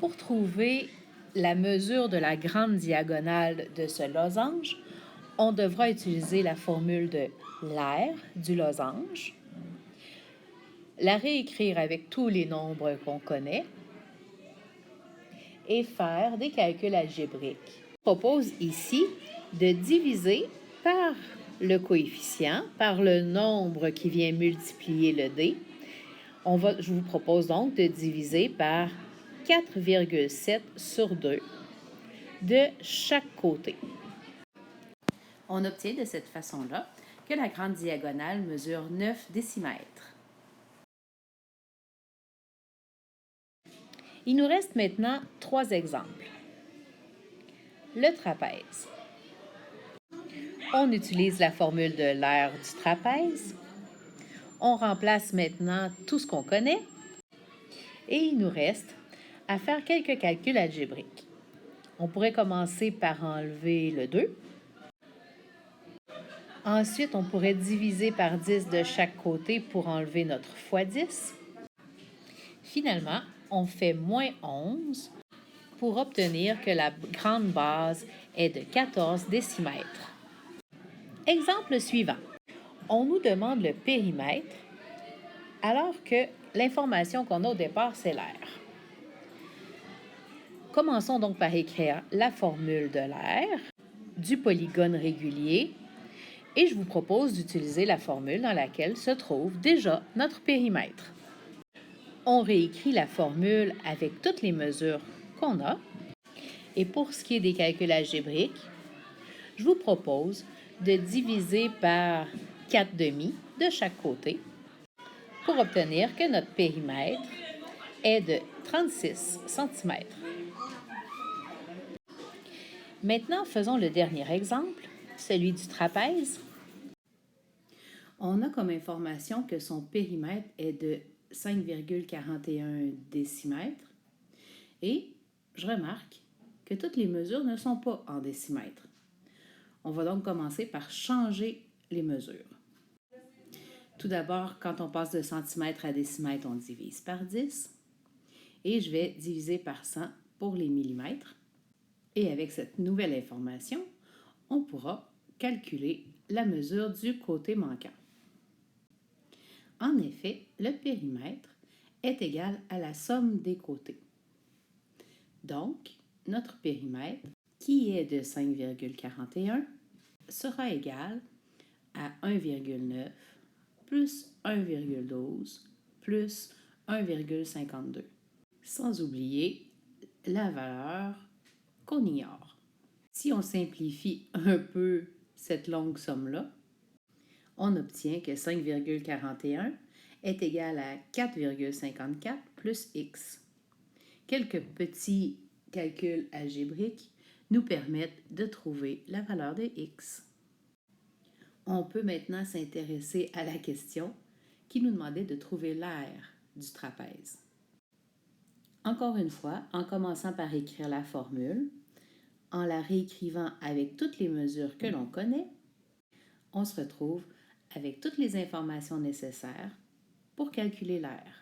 Pour trouver la mesure de la grande diagonale de ce losange, on devra utiliser la formule de l'aire du losange, la réécrire avec tous les nombres qu'on connaît et faire des calculs algébriques. Je propose ici de diviser par le coefficient, par le nombre qui vient multiplier le d. Je vous propose donc de diviser par 4,7 sur 2 de chaque côté. On obtient de cette façon-là que la grande diagonale mesure 9 décimètres. Il nous reste maintenant 3 exemples. Le trapèze. On utilise la formule de l'aire du trapèze. On remplace maintenant tout ce qu'on connaît et il nous reste à faire quelques calculs algébriques. On pourrait commencer par enlever le 2. Ensuite, on pourrait diviser par 10 de chaque côté pour enlever notre fois 10. Finalement, on fait moins 11 pour obtenir que la grande base est de 14 décimètres. Exemple suivant. On nous demande le périmètre alors que l'information qu'on a au départ, c'est l'aire. Commençons donc par écrire la formule de l'aire, du polygone régulier, et je vous propose d'utiliser la formule dans laquelle se trouve déjà notre périmètre. On réécrit la formule avec toutes les mesures qu'on a. Et pour ce qui est des calculs algébriques, je vous propose de diviser par 4 demi de chaque côté pour obtenir que notre périmètre est de 36 cm. Maintenant, faisons le dernier exemple, celui du trapèze. On a comme information que son périmètre est de 5,41 décimètres et je remarque que toutes les mesures ne sont pas en décimètres. On va donc commencer par changer les mesures. Tout d'abord, quand on passe de centimètres à décimètres, on divise par 10 et je vais diviser par 100 pour les millimètres. Et avec cette nouvelle information, on pourra calculer la mesure du côté manquant. En effet, le périmètre est égal à la somme des côtés. Donc, notre périmètre, qui est de 5,41, sera égal à 1,9 plus 1,12 plus 1,52, sans oublier la valeur qu'on ignore. Si on simplifie un peu cette longue somme-là, on obtient que 5,41 est égal à 4,54 plus x. Quelques petits calculs algébriques nous permettent de trouver la valeur de x. On peut maintenant s'intéresser à la question qui nous demandait de trouver l'aire du trapèze. Encore une fois, en commençant par écrire la formule, en la réécrivant avec toutes les mesures que l'on connaît, on se retrouve avec toutes les informations nécessaires pour calculer l'aire.